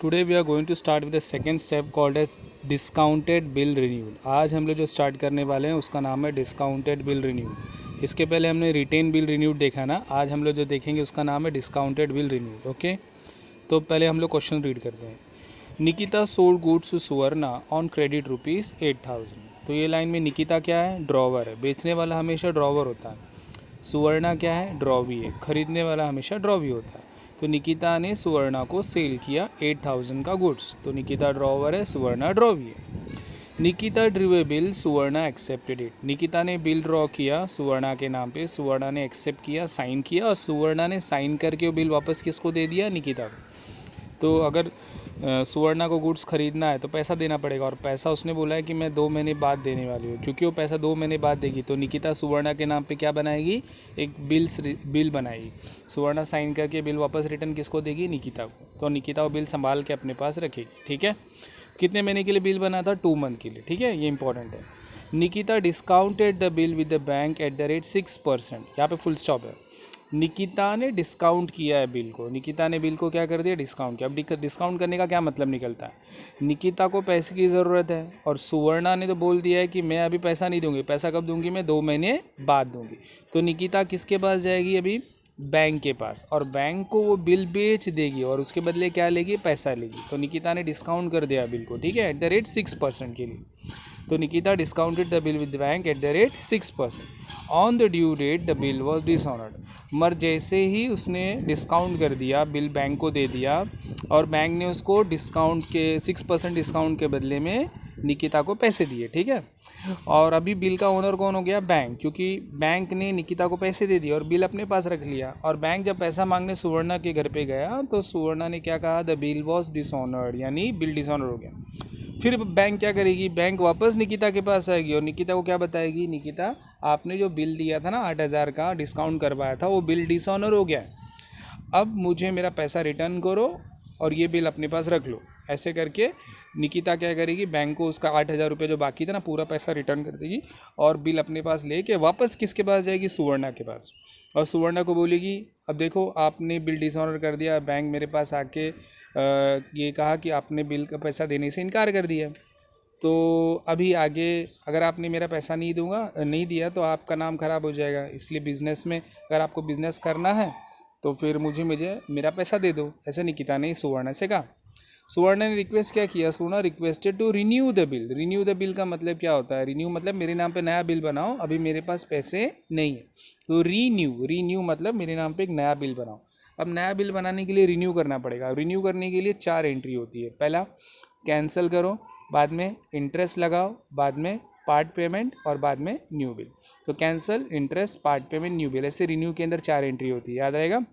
Today we are going to start with the second step called as discounted bill renewed. आज हम लोग जो start करने वाले हैं उसका नाम है डिस्काउंटेड बिल रिन्यूड। इसके पहले हमने रिटेन बिल रिन्यूड देखा ना, आज हम लोग जो देखेंगे उसका नाम है डिस्काउंटेड बिल रिन्यूड। ओके, तो पहले हम लोग क्वेश्चन रीड करते हैं। Nikita sold goods to Suvarna on credit ₹8,000। तो ये लाइन में निकिता क्या है? ड्रॉवर है। बेचने वाला हमेशा ड्रॉवर होता है। सुवर्णा क्या है? ड्रॉवी है। खरीदने वाला हमेशा ड्रॉवी होता है। तो निकिता ने सुवर्णा को सेल किया 8,000 का गुड्स। तो निकिता ड्रॉवर है, सुवर्णा ड्रॉवी है। Nikita Drew A bill, Suvarna accepted it. Nikita ने बिल ड्रॉ किया सुवर्णा के नाम पे, सुवर्णा ने एक्सेप्ट किया, साइन किया, और सुवर्णा ने साइन करके वो बिल वापस किसको दे दिया? निकिता को। तो अगर सुवर्णा को गुड्स खरीदना है तो पैसा देना पड़ेगा, और पैसा उसने बोला है कि मैं 2 महीने बाद देने वाली हूँ। क्योंकि वो पैसा 2 महीने बाद देगी तो निकिता सुवर्णा के नाम पे क्या बनाएगी? एक बिल बनाएगी। सुवर्णा साइन करके बिल वापस रिटर्न किसको देगी? निकिता को। तो निकिता वो बिल संभाल के अपने पास रखेगी। ठीक है, कितने महीने के लिए बिल बना था? 2 मंथ के लिए। ठीक है, ये इंपॉर्टेंट है। Nikita discounted the bill with the bank at the rate 6%। यहाँ पे फुल स्टॉप है। निकिता ने डिस्काउंट किया है बिल को। निकिता ने बिल को क्या कर दिया? डिस्काउंट किया। अब डिस्काउंट करने का क्या मतलब निकलता है? निकिता को पैसे की ज़रूरत है और सुवर्णा ने तो बोल दिया है कि मैं अभी पैसा नहीं दूंगी। पैसा कब दूंगी? मैं 2 महीने बाद दूंगी। तो निकिता किसके पास जाएगी अभी? बैंक के पास, और बैंक को वो बिल बेच देगी और उसके बदले क्या लेगी? पैसा लेगी। तो निकिता ने डिस्काउंट कर दिया बिल को। ठीक है, एट द रेट 6% के लिए। तो Nikita discounted the bill with the bank at the rate 6%। On the due date the bill was dishonoured. मगर जैसे ही उसने डिस्काउंट कर दिया, बिल बैंक को दे दिया और बैंक ने उसको डिस्काउंट के 6% डिस्काउंट के बदले में निकिता को पैसे दिए। ठीक है, और अभी बिल का ओनर कौन हो गया? बैंक, क्योंकि बैंक ने निकिता को पैसे दे दिए और बिल अपने पास रख लिया। और बैंक जब पैसा मांगने सुवर्णा के घर पे गया तो सुवर्णा ने क्या कहा? द बिल वॉज डिसऑनर्ड, यानी बिल डिसऑनर हो गया। फिर बैंक क्या करेगी? बैंक वापस निकिता के पास आएगी और निकिता को क्या बताएगी? निकिता, आपने जो बिल दिया था ना 8,000 का डिस्काउंट करवाया था, वो बिल डिसऑनर हो गया है। अब मुझे मेरा पैसा रिटर्न करो और ये बिल अपने पास रख लो। ऐसे करके निकिता क्या करेगी? बैंक को उसका 8,000 रुपये जो बाकी था ना, पूरा पैसा रिटर्न कर देगी और बिल अपने पास लेके वापस किसके पास जाएगी? सुवर्णा के पास। और सुवर्णा को बोलेगी, अब देखो आपने बिल डिसऑनर कर दिया। बैंक मेरे पास आके ये कहा कि आपने बिल का पैसा देने से इनकार कर दिया। तो अभी आगे अगर आपने मेरा पैसा नहीं दिया तो आपका नाम ख़राब हो जाएगा। इसलिए बिज़नेस में अगर आपको बिज़नेस करना है तो फिर मुझे मेरा पैसा दे दो। ऐसे निकिता ने सुवर्ण से कहा। सुवर्ण ने रिक्वेस्ट क्या किया? Suvarna requested to renew the bill. Renew the bill का मतलब क्या होता है? रिन्यू मतलब मेरे नाम पे नया बिल बनाओ, अभी मेरे पास पैसे नहीं है। तो रीन्यू मतलब मेरे नाम पे एक नया बिल बनाओ। अब नया बिल बनाने के लिए रिन्यू करना पड़ेगा। रिन्यू करने के लिए 4 एंट्री होती है। पहला, कैंसिल करो, बाद में इंटरेस्ट लगाओ, बाद में पार्ट पेमेंट और बाद में न्यू बिल। तो cancel, interest, part payment, new bill, ऐसे रिन्यू के अंदर 4 एंट्री होती है, याद रहेगा।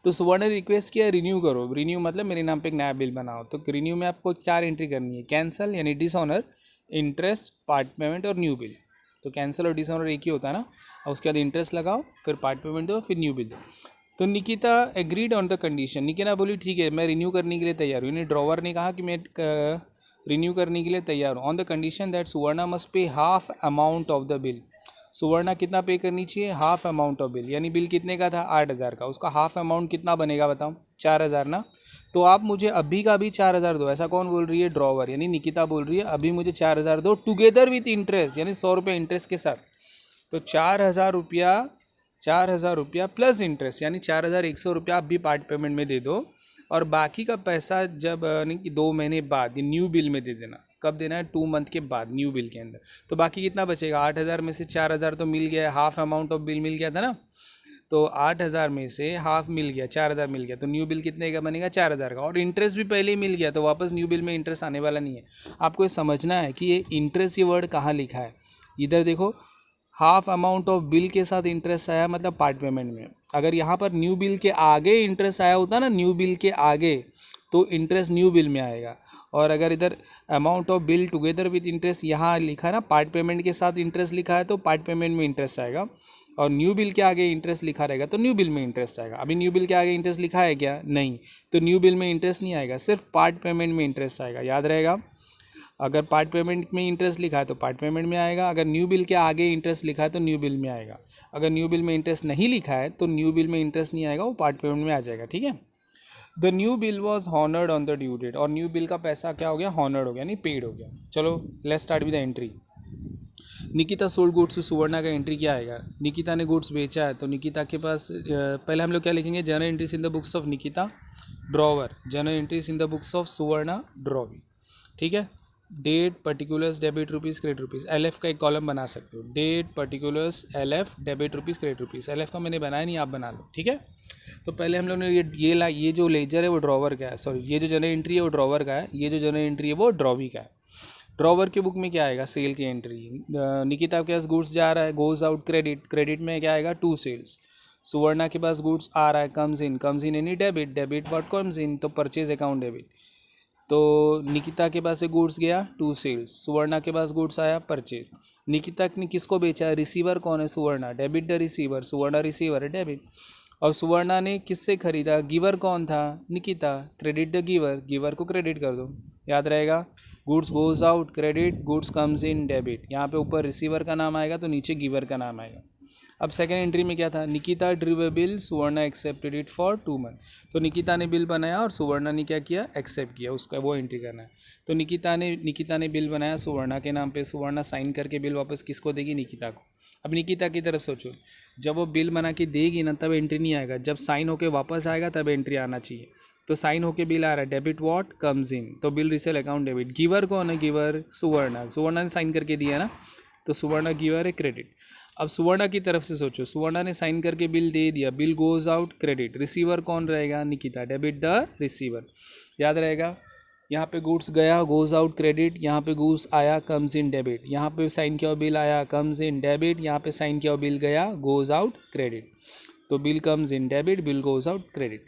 तो सुवर्ण ने रिक्वेस्ट किया रिन्यू करो। रिन्यू मतलब मेरे नाम पे एक नया बिल बनाओ। तो रिन्यू में आपको 4 एंट्री करनी है। कैंसिल यानी डिसऑनर, इंटरेस्ट, पार्ट पेमेंट और न्यू बिल। तो कैंसिल और डिसऑनर एक ही होता है ना। और उसके बाद इंटरेस्ट लगाओ, फिर पार्ट पेमेंट दो, फिर न्यू बिल दो। तो Nikita agreed on the condition. Nikita बोली ठीक है, मैं रिन्यू करने के लिए तैयार हूँ। ड्रॉवर ने कहा कि मैं रिन्यू करने के लिए तैयार हूँ, on the condition that Suvarna must pay half amount of the bill. Suvarna कितना पे करनी चाहिए? Half amount of bill. यानी बिल कितने का था? 8,000 का। उसका हाफ अमाउंट कितना बनेगा बताओ? 4,000 ना। तो आप मुझे अभी का भी 4,000 दो। ऐसा कौन बोल रही है? ड्रॉवर, यानी निकिता बोल रही है अभी मुझे 4,000 दो, टुगेदर विथ इंटरेस्ट, यानी 100 रुपये इंटरेस्ट के साथ। तो 4,000 रुपया प्लस इंटरेस्ट, यानी 4,100 रुपया आप भी पार्ट पेमेंट में दे दो। और बाकी का पैसा जब नहीं कि 2 महीने बाद न्यू बिल में दे देना। कब देना है? 2 मंथ के बाद, न्यू बिल के अंदर। तो बाकी कितना बचेगा? 8,000 में से 4,000 तो मिल गया, हाफ अमाउंट ऑफ बिल मिल गया था ना। तो 8,000 में से हाफ मिल गया, 4,000 मिल गया। तो न्यू बिल कितने का बनेगा? 4,000 का। और इंटरेस्ट भी पहले ही मिल गया, तो वापस न्यू बिल में इंटरेस्ट आने वाला नहीं है। आपको ये समझना है कि ये इंटरेस्ट, ये वर्ड कहाँ लिखा है। इधर देखो, हाफ अमाउंट ऑफ बिल के साथ इंटरेस्ट आया मतलब पार्ट पेमेंट में। अगर यहाँ पर न्यू बिल के आगे इंटरेस्ट आया होता ना, न्यू बिल के आगे, तो इंटरेस्ट न्यू बिल में आएगा। और अगर इधर amount of bill together with interest यहाँ लिखा है ना, पार्ट पेमेंट के साथ इंटरेस्ट लिखा है, तो पार्ट पेमेंट में इंटरेस्ट आएगा। और न्यू बिल के आगे इंटरेस्ट लिखा रहेगा तो न्यू बिल में इंटरेस्ट आएगा। अभी न्यू बिल के आगे इंटरेस्ट लिखा है क्या? नहीं। तो न्यू बिल में इंटरेस्ट नहीं आएगा, सिर्फ पार्ट पेमेंट में इंटरेस्ट आएगा, याद रहेगा। अगर पार्ट पेमेंट में इंटरेस्ट लिखा है तो पार्ट पेमेंट में आएगा। अगर न्यू बिल के आगे इंटरेस्ट लिखा है तो न्यू बिल में आएगा। अगर न्यू बिल में इंटरेस्ट नहीं लिखा है तो न्यू बिल में इंटरेस्ट नहीं आएगा, वो पार्ट पेमेंट में आ जाएगा। ठीक है, the new bill was honoured on the due date, और न्यू बिल का पैसा क्या हो गया, हॉनर्ड हो गया, यानी पेड हो गया। चलो let's start with the entry. Nikita sold goods to Suvarna का एंट्री क्या आएगा, निकिता ने गुड्स बेचा है, तो निकिता के पास पहले हम लोग क्या लिखेंगे, general entries in the books of Nikita drawer, general entries in the books of Suvarna drawee, ठीक है। Date particulars debit rupees credit rupees, L F का एक कॉलम बना सकते हो, date particulars L F debit rupees credit rupees, L F तो मैंने बनाया नहीं, आप बना लो, ठीक है। तो पहले हम लोग ने ये जो लेजर है वो ड्रॉवर का है, सॉरी ये जो जनरल एंट्री है वो ड्रॉवर का है, ये जो जनरल एंट्री है वो ड्रॉवी का है। ड्रॉवर के बुक में क्या आएगा, सेल की एंट्री, निकिता के पास गुड्स जा रहा है, गोज आउट क्रेडिट, क्रेडिट में क्या आएगा, टू सेल्स। सुवर्णा के पास गुड्स आ रहा है, comes in any debit, debit what comes इन, तो परचेज अकाउंट डेबिट। तो निकिता के पास से गुड्स गया, टू सेल्स, सुवर्णा के पास गुड्स आया, परचेज। निकिता ने किसको बेचा है, रिसीवर कौन है, Suvarna, debit the receiver, Suvarna receiver है, डेबिट। और सुवर्णा ने किससे खरीदा, गिवर कौन था, Nikita, credit the giver, giver को क्रेडिट कर दो, याद रहेगा। Goods goes out credit, goods comes in debit, यहाँ पे ऊपर रिसीवर का नाम आएगा तो नीचे गिवर का नाम आएगा। अब सेकेंड एंट्री में क्या था, निकिता ड्रीव अ bill, Suvarna accepted it for 2 month, तो निकिता ने बिल बनाया और सुवर्णा ने क्या किया, एक्सेप्ट किया, उसका वो एंट्री करना है। तो निकिता ने बिल बनाया सुवर्णा के नाम पे, सुवर्णा साइन करके बिल वापस किसको देगी, निकिता को। अब निकिता की तरफ सोचो, जब वो बिल बना के देगी ना तब एंट्री नहीं आएगा, जब साइन होके वापस आएगा तब एंट्री आना चाहिए। तो साइन होके बिल आ रहा है, डेबिट व्हाट कम्स इन, तो bill resale account debit. Giver कौन है, गिवर सुवर्णा, सुवर्णा ने साइन करके दिया ना, तो सुवर्णा गिवर है, क्रेडिट। अब सुवर्णा की तरफ से सोचो, सुवर्णा ने साइन करके बिल दे दिया, bill goes out credit, receiver कौन रहेगा, निकिता, डेबिट द रिसीवर, याद रहेगा। यहाँ पे गुड्स गया, गोज आउट क्रेडिट, यहाँ पे गुड्स आया, कम्स इन डेबिट, यहाँ पे साइन किया बिल आया, कम्स इन डेबिट, यहाँ पे साइन किया बिल गया, गोज आउट क्रेडिट, तो bill comes in debit, bill goes out credit.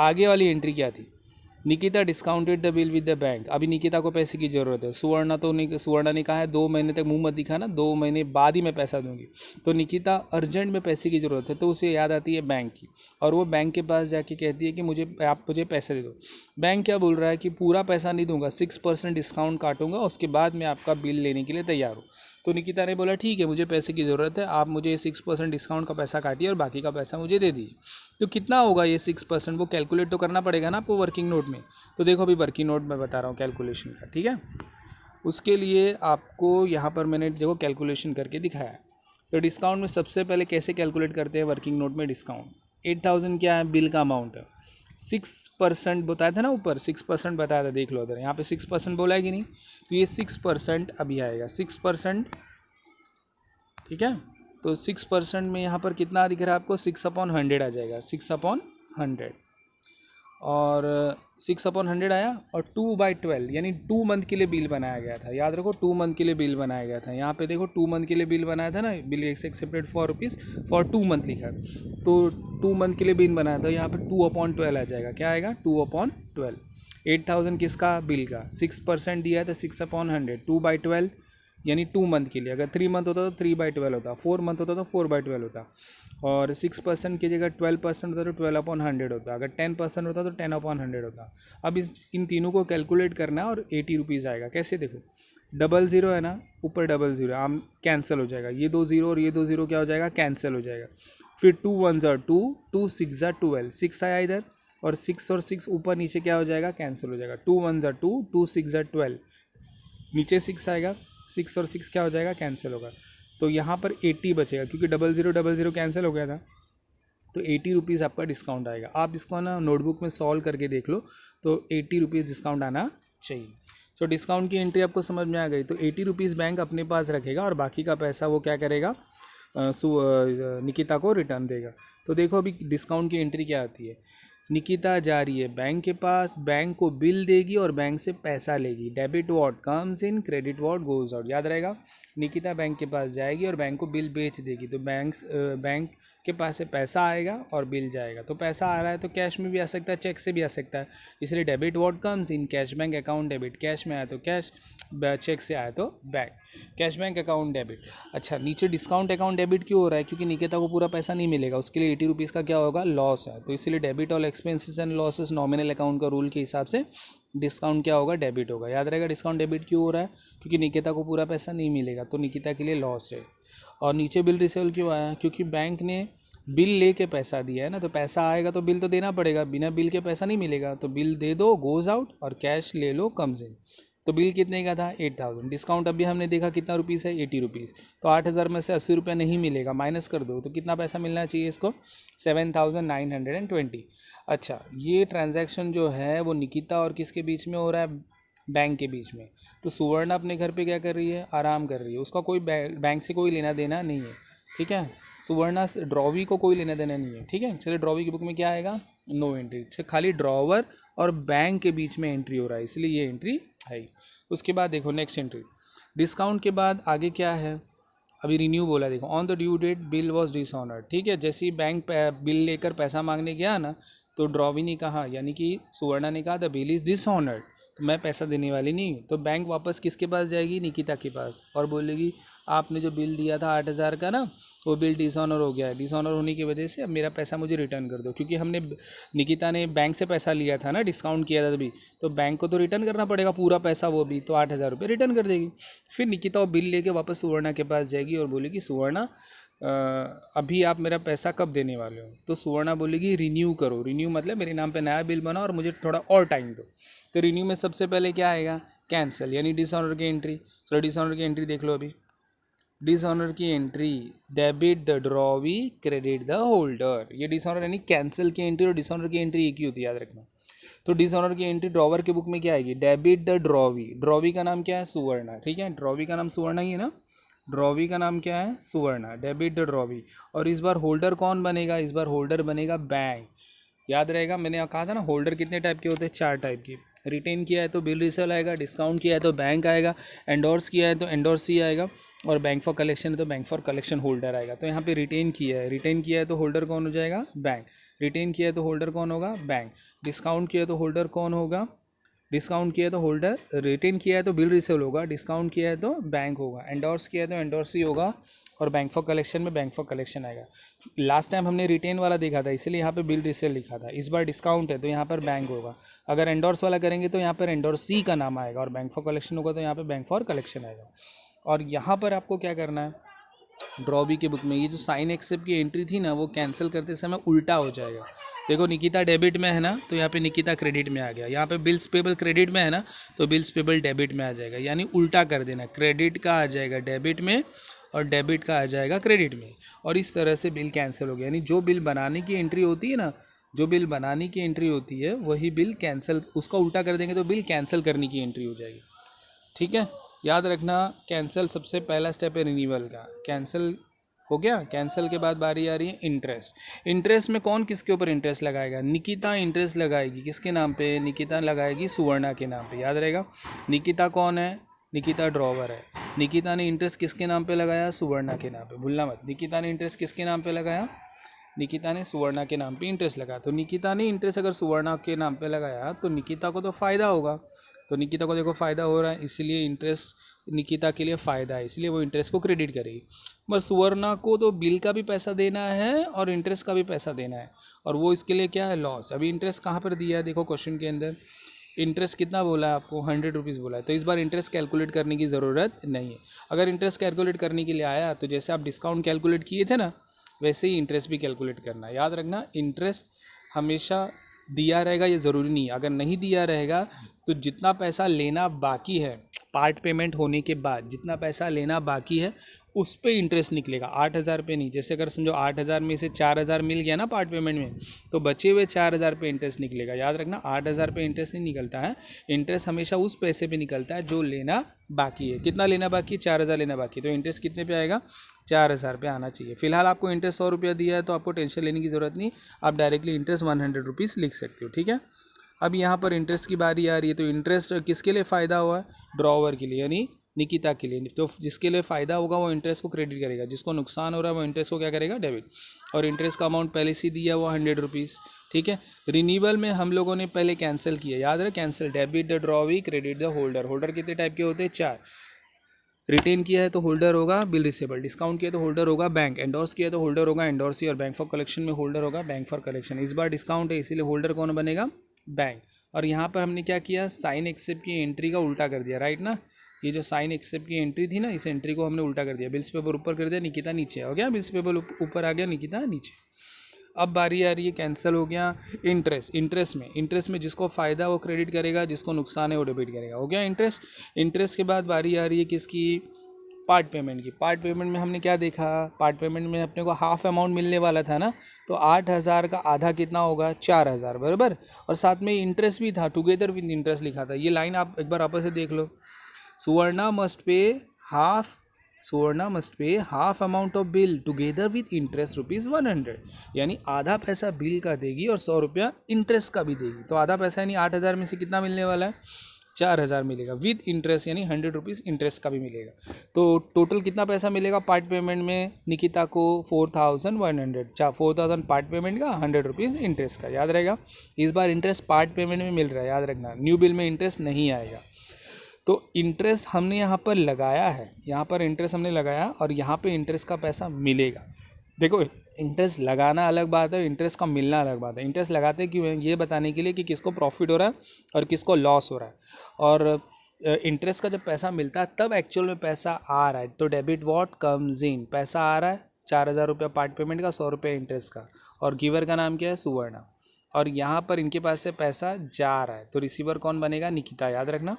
आगे वाली एंट्री क्या थी, Nikita discounted the bill with the bank, अभी निकिता को पैसे की ज़रूरत है, सुवर्णा ने कहा है 2 महीने तक मुंह मत दिखाना, 2 महीने बाद ही मैं पैसा दूंगी, तो निकिता अर्जेंट में पैसे की ज़रूरत है, तो उसे याद आती है बैंक की, और वो बैंक के पास जाके कहती है कि आप मुझे पैसे दे दो। बैंक क्या बोल रहा है कि पूरा पैसा नहीं दूंगा, 6% डिस्काउंट काटूंगा, उसके बाद मैं आपका बिल लेने के लिए तैयार हूँ। तो निकिता ने बोला ठीक है, मुझे पैसे की ज़रूरत है, आप मुझे 6% डिस्काउंट का पैसा काटिए और बाकी का पैसा मुझे दे दीजिए। तो कितना होगा ये 6%, वो कैलकुलेट तो करना पड़ेगा ना आपको वर्किंग नोट में। तो देखो अभी वर्किंग नोट में बता रहा हूँ कैलकुलेशन का, ठीक है। उसके लिए आपको यहाँ पर मैंने देखो कैलकुलेशन करके दिखाया है। तो डिस्काउंट में सबसे पहले कैसे कैलकुलेट करते हैं वर्किंग नोट में डिस्काउंट, 8000 क्या है, बिल का अमाउंट है, 6% बताया था ना ऊपर, 6% बताया था, देख लो उधर, यहाँ पे 6% बोला है कि नहीं, तो ये 6% अभी आएगा, 6%, ठीक है। तो 6% में यहाँ पर कितना दिख रहा है आपको, 6/100 आ जाएगा, 6/100, और 6/100 आया, और 2/12 यानी 2 मंथ के लिए बिल बनाया गया था, याद रखो 2 मंथ के लिए बिल बनाया गया था। यहाँ पे देखो 2 मंथ के लिए बिल बनाया था ना, bill accepted for rupees for 2 month लिखा है, तो 2 मंथ के लिए बिल बनाया था, यहाँ पे 2/12 आ जाएगा, क्या आएगा 2/12। 8000 किसका, बिल का, 6% दिया है तो 6/100, 2/12 यानी 2 मंथ के लिए, अगर 3 मंथ होता तो 3/12 होता, 4 मंथ होता तो 4/12 होता, और 6% की जगह 12% होता तो 12/100 होता, अगर 10% होता तो 10/100 होता। अब इन तीनों को कैलकुलेट करना है और 80 रुपीज़ आएगा, कैसे देखो, 00 है ना, ऊपर 00 आम कैंसिल हो जाएगा, ये 2 0 और ये 2 0 क्या हो जाएगा, कैंसिल हो जाएगा। फिर 2 1 2, 2 6 12, 6 आया इधर, और 6 और 6 ऊपर नीचे क्या हो जाएगा, कैंसिल हो जाएगा, 2 1 2, 2 6 12, नीचे 6 आएगा, 6 और 6 क्या हो जाएगा, कैंसिल होगा, तो यहाँ पर 80 बचेगा, क्योंकि 00 कैंसिल हो गया था, तो 80 रुपीज़ आपका डिस्काउंट आएगा। आप इसको ना नोटबुक में सॉल्व करके देख लो, तो 80 रुपीज़ डिस्काउंट आना चाहिए। तो डिस्काउंट की एंट्री आपको समझ में आ गई, तो 80 रुपीज़ बैंक अपने पास रखेगा और बाकी का पैसा वो क्या करेगा, निकिता को रिटर्न देगा। तो देखो अभी डिस्काउंट की एंट्री क्या आती है, निकिता जा रही है बैंक के पास, बैंक को बिल देगी और बैंक से पैसा लेगी, debit what comes in, credit what goes out, याद रहेगा। निकिता बैंक के पास जाएगी और बैंक को बिल बेच देगी, तो बैंक के पास से पैसा आएगा और बिल जाएगा, तो पैसा आ रहा है तो कैश में भी आ सकता है, चेक से भी आ सकता है, इसलिए debit what comes in, cash bank account debit, cash में आया तो कैश, चेक से आया तो bank, cash bank account debit. अच्छा, नीचे डिस्काउंट अकाउंट डेबिट क्यों हो रहा है, क्योंकि निकिता को पूरा पैसा नहीं मिलेगा, उसके लिए 80 रुपीज़ का क्या होगा, लॉस है, तो इसीलिए debit all expenses and losses nominal account का रूल के हिसाब से डिस्काउंट क्या होगा, डेबिट होगा, याद रहेगा। डिस्काउंट डेबिट क्यों हो रहा है, क्योंकि निकिता को पूरा पैसा नहीं मिलेगा, तो निकिता के लिए लॉस है। और नीचे बिल रिसीव क्यों आया, क्योंकि बैंक ने बिल लेके पैसा दिया है ना, तो पैसा आएगा तो बिल तो देना पड़ेगा, बिना बिल के पैसा नहीं मिलेगा, तो बिल दे दो गोज आउट और कैश ले लो कम्स इन। तो बिल कितने का था 8000, डिस्काउंट अभी हमने देखा कितना रुपीज़ है 80 रुपीज़, तो 8000 में से 80 रुपये नहीं मिलेगा, माइनस कर दो तो कितना पैसा मिलना चाहिए इसको 7920। अच्छा, ये ट्रांजैक्शन जो है वो निकिता और किसके बीच में हो रहा है, बैंक के बीच में। तो सुवर्णा अपने घर पे क्या कर रही है, आराम कर रही है, उसका कोई बैंक से कोई लेना देना नहीं है, ठीक है। सुवर्णा से ड्रॉवी को कोई लेना देना नहीं है, ठीक है। चलिए ड्रॉवी की बुक में क्या आएगा, नो एंट्री, खाली ड्रॉवर और बैंक के बीच में एंट्री हो रहा है, इसलिए ये एंट्री है। उसके बाद देखो नेक्स्ट एंट्री, डिस्काउंट के बाद आगे क्या है, अभी रिन्यू बोला, देखो on the due date bill was dishonoured, ठीक है। जैसे ही बैंक बिल लेकर पैसा मांगने गया ना, तो ड्रॉवी ने कहा, यानी कि सुवर्णा ने कहा द बिल इज़ डिसऑनर्ड, तो मैं पैसा देने वाली नहीं हूँ। तो बैंक वापस किसके पास जाएगी, निकिता के पास, और बोलेगी आपने जो बिल दिया था 8000 का ना, वो बिल डिसऑनर हो गया है, डिसऑनर होने की वजह से अब मेरा पैसा मुझे रिटर्न कर दो, क्योंकि हमने निकिता ने बैंक से पैसा लिया था ना, डिस्काउंट किया था तभी, तो बैंक को तो रिटर्न करना पड़ेगा पूरा पैसा, वो भी तो 8000 रुपये रिटर्न कर देगी। फिर निकिता वो बिल लेके वापस सुवर्णा के पास जाएगी और बोलेगी सुवर्णा अभी आप मेरा पैसा कब देने वाले हो, तो सुवर्णा बोलेगी रिन्यू करो, रिन्यू मतलब मेरे नाम पे नया बिल बनाओ और मुझे थोड़ा और टाइम दो। तो रिन्यू में सबसे पहले क्या आएगा, कैंसिल, यानी डिसऑनर की एंट्री। चलो डिसऑनर की एंट्री देख लो, अभी डिसऑनर की entry, debit the drawee credit the holder, ये डिसऑनर यानी कैंसिल की एंट्री और डिसऑनर की एंट्री एक ही होती है, याद रखना। तो डिसऑनर की एंट्री ड्रॉवर के बुक में क्या आएगी, डेबिट द ड्रॉवी, ड्रॉवी का नाम क्या है, सुवर्णा, ठीक है, ड्रॉवी का नाम सुवर्णा ही है ना, ड्रॉवी का नाम क्या है, सुवर्णा, डेबिट द ड्रॉवी। और इस बार होल्डर कौन बनेगा, इस बार होल्डर बनेगा बैंक। याद रहेगा, मैंने कहा था ना होल्डर कितने टाइप के होते हैं, 4 टाइप के। रिटेन किया है तो बिल रिसेल आएगा, डिस्काउंट किया है तो बैंक आएगा, एंडोर्स किया है तो एंडोर्सी आएगा, और बैंक फॉर कलेक्शन है तो बैंक फॉर कलेक्शन होल्डर आएगा। तो यहाँ पे रिटेन किया है, रिटेन किया है तो होल्डर कौन हो जाएगा, बैंक। रिटेन किया है तो होल्डर कौन होगा, बैंक। डिस्काउंट किया है तो होल्डर कौन होगा, डिस्काउंट किया है तो होल्डर। रिटेन किया है तो बिल रिसेल होगा, डिस्काउंट किया है तो बैंक होगा, एंडोर्स किया है तो एंडोर्सी होगा, और बैंक फॉर कलेक्शन में बैंक फॉर कलेक्शन आएगा। लास्ट टाइम हमने रिटेन वाला देखा था, इसलिए यहाँ पे बिल रिसेल लिखा था, इस बार डिस्काउंट है तो यहाँ पर बैंक होगा। अगर एंडोर्स वाला करेंगे तो यहाँ पर एंडोर्सी का नाम आएगा, और बैंक फॉर कलेक्शन होगा तो यहाँ पे बैंक फॉर कलेक्शन आएगा। और यहाँ पर आपको क्या करना है, ड्रॉवी के बुक में ये जो साइन एक्सेप्ट की एंट्री थी ना, वो कैंसिल करते समय उल्टा हो जाएगा। देखो निकिता डेबिट में है ना, तो यहाँ पे निकिता क्रेडिट में आ गया, यहाँ पे बिल्स पेबल क्रेडिट में है ना, तो बिल्स पेबल डेबिट में आ जाएगा, यानी उल्टा कर देना, क्रेडिट का आ जाएगा डेबिट में और डेबिट का आ जाएगा क्रेडिट में, और इस तरह से बिल कैंसिल हो गया। यानी जो बिल बनाने की एंट्री होती है ना, जो बिल बनाने की एंट्री होती है वही बिल कैंसिल, उसका उल्टा कर देंगे तो बिल कैंसिल करने की एंट्री हो जाएगी, ठीक है। याद रखना, कैंसिल सबसे पहला स्टेप है रिन्यूअल का, कैंसिल हो गया। कैंसिल के बाद बारी आ रही है इंटरेस्ट। इंटरेस्ट में कौन किसके ऊपर इंटरेस्ट लगाएगा, निकिता इंटरेस्ट लगाएगी, किसके नाम पे, निकिता लगाएगी सुवर्णा के नाम पे। याद रहेगा, निकिता कौन है, निकिता ड्रॉवर है, निकिता ने इंटरेस्ट किसके नाम पे लगाया, सुवर्णा के नाम पे, भूलना मत, निकिता ने इंटरेस्ट किसके नाम पे लगाया, निकिता ने सुवर्णा के नाम पे इंटरेस्ट लगाया। तो निकिता ने इंटरेस्ट अगर सुवर्णा के नाम पे लगाया तो निकिता को तो फ़ायदा होगा, तो निकिता को देखो फ़ायदा हो रहा है, इसलिए इंटरेस्ट निकिता के लिए फ़ायदा है, इसलिए वो इंटरेस्ट को क्रेडिट करेगी। बस सुवर्णा को तो बिल का भी पैसा देना है और इंटरेस्ट का भी पैसा देना है, और वो इसके लिए क्या है, लॉस। अभी इंटरेस्ट कहाँ पर दिया है, देखो क्वेश्चन के अंदर इंटरेस्ट कितना बोला है आपको, 100 रुपीज़ बोला है, तो इस बार इंटरेस्ट कैलकुलेट करने की ज़रूरत नहीं है। अगर इंटरेस्ट कैलकुलेट करने के लिए आया तो जैसे आप डिस्काउंट कैलकुलेट किए थे ना, वैसे ही इंटरेस्ट भी कैलकुलेट करना है। याद रखना, इंटरेस्ट हमेशा दिया रहेगा, ये ज़रूरी नहीं है। अगर नहीं दिया रहेगा तो जितना पैसा लेना बाकी है, पार्ट पेमेंट होने के बाद जितना पैसा लेना बाकी है उस पे इंटरेस्ट निकलेगा, 8000 पे नहीं। जैसे अगर समझो 8000 में से 4000 मिल गया ना पार्ट पेमेंट में, तो बचे हुए 4000 पे इंटरेस्ट निकलेगा। याद रखना, 8000 पे इंटरेस्ट नहीं निकलता है, इंटरेस्ट हमेशा उस पैसे पे निकलता है जो लेना बाकी है। कितना लेना बाकी है, 4000 लेना बाकी है, तो इंटरेस्ट कितने पे आएगा, 4000 पे आना चाहिए। फिलहाल आपको इंटरेस्ट 100 रुपया दिया है तो आपको टेंशन लेने की ज़रूरत नहीं, आप डायरेक्टली इंटरेस्ट 100 रुपीज़ लिख सकते हो, ठीक है। अब यहाँ पर इंटरेस्ट की बारी आ रही है, तो इंटरेस्ट किसके लिए फ़ायदा हुआ है, ड्रॉवर के लिए, यानी निकिता के लिए। तो जिसके लिए फ़ायदा होगा वो इंटरेस्ट को क्रेडिट करेगा, जिसको नुकसान हो रहा है वो इंटरेस्ट को क्या करेगा, डेबिट। और इंटरेस्ट का अमाउंट पहले से दिया हुआ 100 रुपीज़, ठीक है। रिन्यूअल में हम लोगों ने पहले कैंसिल किया, याद रहे, cancel, debit the drawee credit the holder. Holder कितने टाइप के होते हैं, 4। रिटेन किया है तो होल्डर होगा बिल रिसेबल, डिस्काउंट किया तो होल्डर होगा बैंक, एंडोर्स किया तो होल्डर होगा एंडोर्सी, और बैंक फॉर कलेक्शन में होल्डर होगा बैंक फॉर कलेक्शन। इस बार डिस्काउंट है इसीलिए होल्डर कौन बनेगा, बैंक। और यहाँ पर हमने क्या किया, साइन एक्सेप्ट की एंट्री का उल्टा कर दिया, राइट ना, ये जो साइन एक्सेप्ट की एंट्री थी ना, इस एंट्री को हमने उल्टा कर दिया, बिल्स पेपर ऊपर कर दिया, निकिता नीचे हो गया, बिल्स पेपर ऊपर आ गया, निकिता नीचे। अब बारी आ रही है, कैंसिल हो गया इंटरेस्ट में जिसको फ़ायदा वो क्रेडिट करेगा, जिसको नुकसान है वो डेबिट करेगा, हो गया इंटरेस्ट के बाद बारी आ रही है किसकी, पार्ट पेमेंट की। पार्ट पेमेंट में हमने क्या देखा, पार्ट पेमेंट में अपने को हाफ अमाउंट मिलने वाला था ना, तो 8,000 का आधा कितना होगा, 4,000 बराबर, और साथ में इंटरेस्ट भी था, टुगेदर विद इंटरेस्ट लिखा था। ये लाइन आप एक बार आपस से देख लो, Suvarna must pay half amount of bill together with interest ₹100, यानी आधा पैसा बिल का देगी और 100 रुपया इंटरेस्ट का भी देगी। तो आधा पैसा यानी 8,000 में से कितना मिलने वाला है, 4,000 मिलेगा विथ इंटरेस्ट, यानी ₹100 इंटरेस्ट का भी मिलेगा। तो टोटल कितना पैसा मिलेगा पार्ट पेमेंट में, निकिता को 4,100, 4,000 पार्ट पेमेंट का, ₹100 इंटरेस्ट का, याद रहेगा। इस बार इंटरेस्ट पार्ट पेमेंट में मिल रहा है, याद रखना, न्यू बिल में इंटरेस्ट नहीं आएगा। तो इंटरेस्ट हमने यहाँ पर लगाया है, यहाँ पर इंटरेस्ट हमने लगाया और यहाँ पे इंटरेस्ट का पैसा मिलेगा। देखो, इंटरेस्ट लगाना अलग बात है, इंटरेस्ट का मिलना अलग बात है। इंटरेस्ट लगाते क्यों है, ये बताने के लिए कि किसको प्रॉफिट हो रहा है और किसको लॉस हो रहा है। और इंटरेस्ट का जब पैसा मिलता है तब एक्चुअल में पैसा आ रहा है, तो डेबिट व्हाट कम्स इन, पैसा आ रहा है 4,000 रुपया पार्ट पेमेंट का, 100 रुपये इंटरेस्ट का, और गिवर का नाम क्या है, सुवर्णा, और यहाँ पर इनके पास से पैसा जा रहा है, तो रिसीवर कौन बनेगा, निकिता, याद रखना।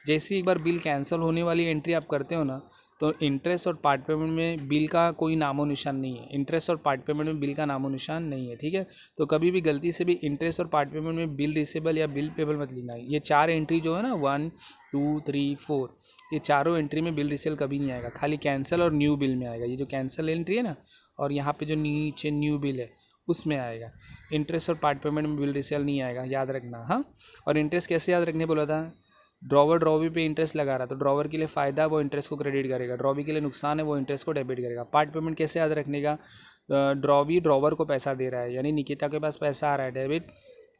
जैसे एक बार बिल कैंसिल होने वाली एंट्री आप करते हो ना, तो इंटरेस्ट और पार्ट पेमेंट में बिल का कोई नामो निशान नहीं है, इंटरेस्ट और पार्ट पेमेंट में बिल का नामो निशान नहीं है, ठीक है। तो कभी भी गलती से भी इंटरेस्ट और पार्ट पेमेंट में बिल रिसीवेबल या बिल पेबल मत लिखना है। ये 4 एंट्री जो है ना, 1 2 3 4, ये चारों एंट्री में बिल रिसीवेबल कभी नहीं आएगा, खाली कैंसिल और न्यू बिल में आएगा। ये जो कैंसिल एंट्री है ना, और यहाँ पे जो नीचे न्यू बिल है उसमें आएगा, इंटरेस्ट और पार्ट पेमेंट में बिल रिसेल नहीं आएगा, याद रखना। हाँ, और इंटरेस्ट कैसे याद रखने बोला था, ड्रॉवी पे इंटरेस्ट लगा रहा, तो ड्रॉवर के लिए फ़ायदा है वो इंटरेस्ट को क्रेडिट करेगा, ड्रॉवी के लिए नुकसान है वो इंटरेस्ट को डेबिट करेगा। पार्ट पेमेंट कैसे याद रखने का, ड्रॉवर को पैसा दे रहा है, यानी निकिता के पास पैसा आ रहा है डेबिट,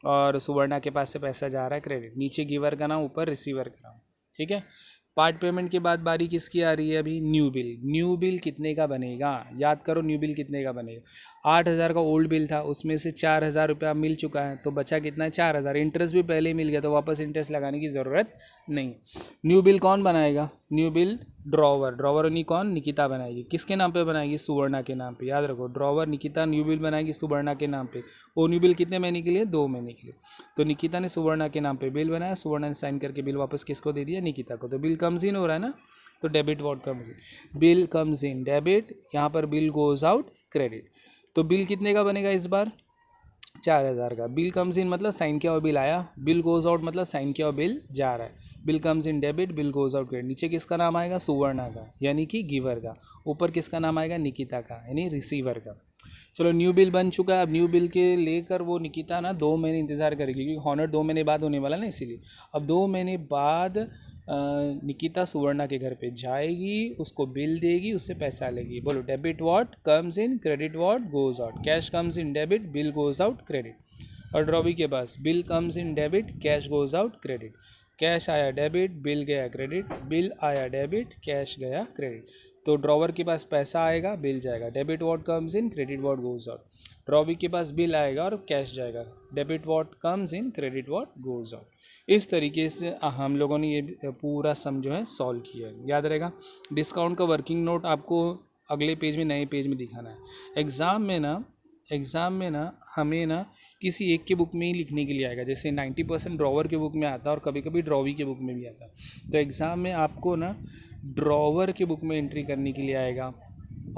और सुवर्णा के पास से पैसा जा रहा है क्रेडिट, नीचे गिवर का नाम, ऊपर रिसीवर का नाम, ठीक है। पार्ट पेमेंट के बाद बारी किसकी आ रही है अभी, न्यू बिल कितने का बनेगा, याद करो, न्यू बिल कितने का बनेगा। 8,000 का ओल्ड बिल था, उसमें से 4,000 रुपया मिल चुका है, तो बचा कितना है, 4,000। इंटरेस्ट भी पहले ही मिल गया, तो वापस इंटरेस्ट लगाने की ज़रूरत नहीं। न्यू बिल कौन बनाएगा, न्यू बिल ड्रॉवर नहीं, कौन, निकिता बनाएगी। किसके नाम पे बनाएगी, सुवर्णा के नाम पे, याद रखो, ड्रॉवर निकिता, न्यू बिल बनाएगी सुवर्णा के नाम पे। वो न्यू बिल कितने महीने के लिए, 2 महीने के लिए। तो निकिता ने सुवर्णा के नाम पे बिल बनाया, सुवर्णा ने साइन करके बिल वापस किसको दे दिया, निकिता को। तो बिल कम्स इन हो रहा है ना, तो debit what comes in, bill comes in debit, यहाँ पर बिल गोज आउट क्रेडिट। तो बिल कितने का बनेगा इस बार, 4,000 का। बिल कम्स इन मतलब साइन किया और बिल आया, बिल गोज आउट मतलब साइन किया और बिल जा रहा है। Bill comes in debit, bill goes out credit. नीचे किसका नाम आएगा, सुवर्णा का, यानी कि गिवर का। ऊपर किसका नाम आएगा, निकिता का, यानी रिसीवर का। चलो, न्यू बिल बन चुका है। अब न्यू बिल के लेकर वो निकिता ना 2 महीने इंतज़ार करेगी, क्योंकि हॉनर 2 महीने बाद होने वाला ना, इसीलिए। अब 2 महीने बाद निकिता सुवर्णा के घर पे जाएगी, उसको बिल देगी, उससे पैसा लेगी। बोलो, debit what comes in, credit what goes out. Cash comes in debit, bill goes out credit. और ड्रॉवी के पास bill comes in debit, cash goes out credit. Cash आया डेबिट, बिल गया क्रेडिट, बिल आया डेबिट, कैश गया credit. तो drawer के पास पैसा आएगा, बिल जाएगा। Debit what comes in, credit what goes out. Drawee के पास बिल आएगा और कैश जाएगा। Debit what comes in, credit what goes out. इस तरीके से हम लोगों ने ये पूरा सम जो है सॉल्व किया है, याद रहेगा। डिस्काउंट का वर्किंग नोट आपको अगले पेज में, नए पेज में दिखाना है। एग्ज़ाम में ना हमें ना किसी एक के बुक में ही लिखने के लिए आएगा, जैसे 90% ड्रॉवर के बुक में आता है और कभी कभी ड्रॉवी के बुक में भी आता है। तो एग्ज़ाम में आपको ना ड्रॉवर के बुक में एंट्री करने के लिए आएगा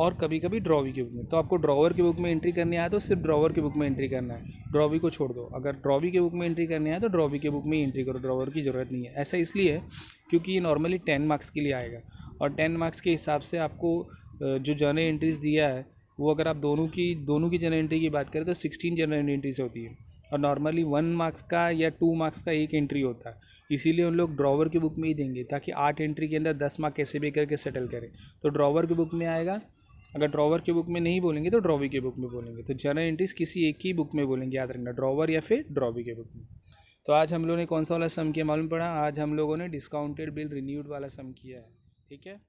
और कभी कभी ड्रॉवी के बुक में। तो आपको ड्रॉवर के बुक में एंट्री करनी आए तो सिर्फ ड्रॉवर के बुक में एंट्री करना है, ड्रॉवी को छोड़ दो। अगर ड्रॉवी के बुक में एंट्री करनी आए तो ड्रॉवी के बुक में ही एंट्री करो, ड्रॉवर की ज़रूरत नहीं है। ऐसा इसलिए है क्योंकि ये नॉर्मली 10 मार्क्स के लिए आएगा, और 10 मार्क्स के हिसाब से आपको जो जर्नल एंट्रीज दिया है वो अगर आप दोनों की जनरल एंट्री की बात करें तो 16 जनरल एंट्रीज होती है, और नॉर्मली 1 मार्क्स का या 2 मार्क्स का एक एंट्री होता है। इसीलिए उन लोग ड्रॉवर की बुक में ही देंगे, ताकि 8 एंट्री के अंदर 10 मार्क कैसे भी करके सेटल करें। तो ड्रॉवर की बुक में आएगा। अगर ड्रॉवर की बुक में नहीं बोलेंगे तो ड्रॉवी के बुक में बोलेंगे। तो जनरल एंट्रीज किसी एक ही बुक में बोलेंगे, याद रखना, ड्रॉवर या फिर ड्रॉवी के बुक में। तो आज हम लोगों ने कौन सा वाला सम किया मालूम पड़ा, आज हम लोगों ने डिस्काउंटेड बिल रिन्यूड वाला सम किया है, ठीक है।